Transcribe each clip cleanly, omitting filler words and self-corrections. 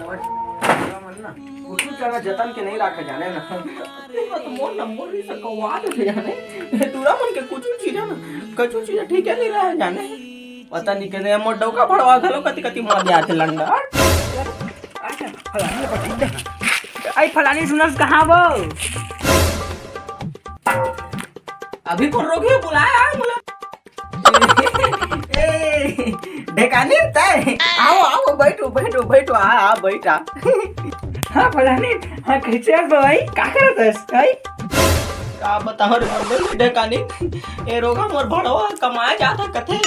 कुछ जाना जतन के नहीं रखा जाने ना तो मोर नंबर ही सकवा दे जाने तूरा मन के कुछ चीज ना कछु चीज ठीक है नहीं रहा जाने पता नहीं के मोर डौका भड़वा घलो कति कति मार दिया थे लंडा अच्छा फलानी पटी दे आई फलानी सुनस कहां वो अभी कौन रोगी बुलाया मुला ढेकानी तय आओ आओ बैठो बैठो बैठो आ बैठा हाँ फलानी हाँ कैसे भाई का करत है भाई का बताओ रे मोर ढेकानी ए रोगा मोर भड़वा कमाया जाता कथे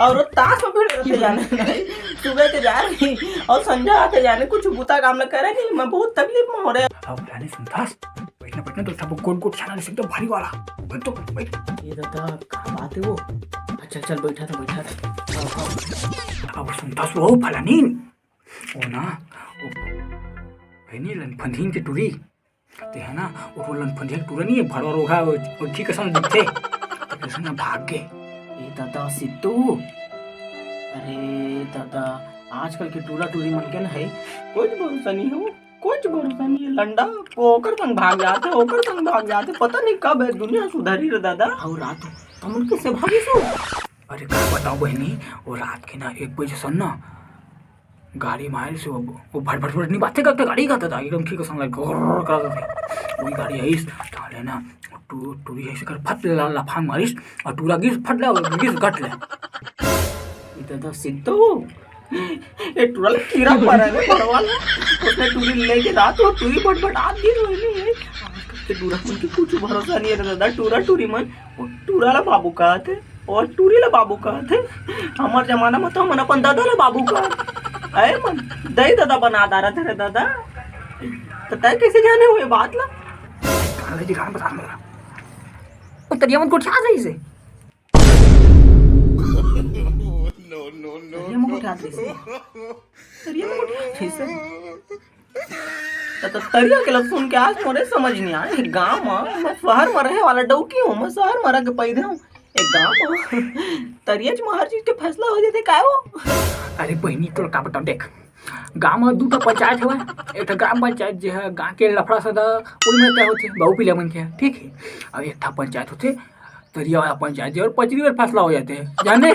और ताश में भीड़ रहते जाने नहीं सुबह के जा रही और संध्या आते जाने कुछ बुता काम न करे नहीं मैं बहुत तकलीफ में हो रहा अब फलानी सुनतास बैठना बैठना तो सब गोल गोल छाना से एकदम भारी वाला बैठ तो बैठ ये दादा का बात है वो अच्छा चल बैठा था अब सुनतास वो फलानी ओ ना ओ भैनी लनफंदीन के टूरी ते है ना वो लनफंदी टूरा नहीं है भड़वा रोगा वो ठीक सन दिखते तो ना भाग गए ये दादा सिद्धू अरे दादा आजकल के टूरा टूरी मन के ना है कुछ भरोसा नहीं है कुछ भरोसा नहीं है लंडा ओकर संग भाग जाते पता नहीं कब है दुनिया सुधरी रे दादा और रात तुम उनके से भागी सो अरे क्या बताओ बहनी वो रात के ना 1 बजे सन ना गाड़ी मारे से वो भट भट नहीं बातें करते गाड़ी का था एकदम ठीक संग करते थे वही गाड़ी आई डाले ना टूरी ऐसे कर फट लफांग मारिस और टूरा गिर फट ले गिर गट ले दादा सिद्धू ये टूरा कीड़ा पड़ा है भड़वाला उसने टूरी लेके रात वो टूरी फट फट आ गिर रही है आजकल के टूरा मन की कुछ भरोसा नहीं है दादा टूरा टूरी मन वो टूरा ला बाबू कहा थे और टूरी ला बाबू कहा थे हमार जमाना में तो मन अपन दादा ला बाबू कहा अरे मन दही दादा बना दारा थे दादा तो तय कैसे जाने हुए बात ला दिखाने बता मेरा तो तरिया मन को क्या सही से तरिया मन को क्या सही से तरिया मन को क्या सही से तो तरिया के लग सुन के आज मोरे समझ नहीं आए गांव में मैं शहर में रहे वाला डौकी हूँ मैं शहर में रह के पैदे हूँ एक गांव में तरिया में हर चीज के फैसला हो जाते का वो अरे बहनी तो का बताओ देख गांव में 2 पंचायत है एक ग्राम पंचायत जो है गांव के लफड़ा सदा वही में तय होते बहु पीला मन के ठीक है और एक था पंचायत होते तरिया वाला पंचायत और पचरी में फैसला हो जाते हैं जाने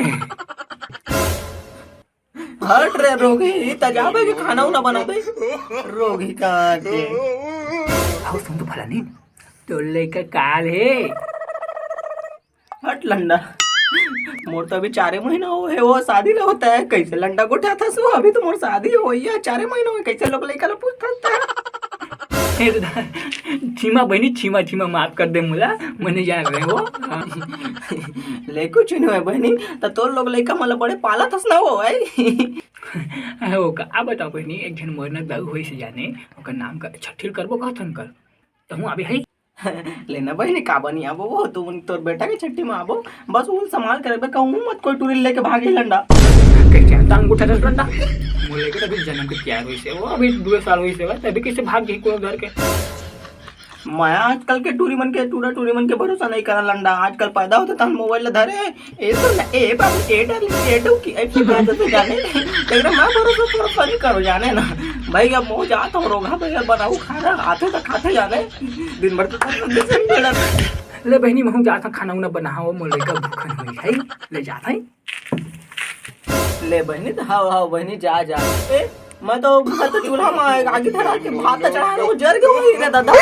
हट रे रोगी तजाबे के खाना उना बनाबे रोगी का के आओ सुन तो फलानी तो लेकर काल है हट लंडा मोर तो अभी 4 महीना हो है वो शादी ना होता है कैसे लंडा को उठा था सो अभी तो मोर शादी हो है 4 महीना हो कैसे लोग लेकर पूछता छीमा बहनी छीमा माफ कर दे मुला मने जान रहे हो ले कुछ नहीं है बहनी तो तोर लोग लेकर मतलब बड़े पाला थस ना हो है हो का अब बताओ बहनी एक जन मोर ना दाऊ होई से जाने ओकर नाम का छठिल करबो कहथन कर तो हूं अभी है लेना बहनी का बनी आबो वो तुम तोर बेटा के छट्टी में आबो बस वो संभाल करबे कहूं मत कोई टूरी लेके भागे लंडा कैसे टांग उठा दस लंडा मोले के अभी जन्म के तैयार हुई से वो अभी 2 साल हुई से तभी कैसे भाग गई कोई घर के मैं आजकल के टूरी मन के भरोसा नहीं करा लंडा आजकल पैदा होते तो मोबाइल धरे ए तो ए बाबू ए डाली ए डोकी ऐसी बात तो जाने लेकिन मैं भरोसा नहीं करो जाने ना भाई अब मो जाता हूँ रोगा भैया बनाऊ खाना आते तो खाते जाने दिन भर तो ले बहनी मैं जाता खाना उना बनाओ मोले का भूखन हुई है ले जाता है ले बहनी तो हाँ बहनी जा मैं तो चूल्हा में आगे धरा के भात चढ़ा रहा हूँ जर के वही रे दादा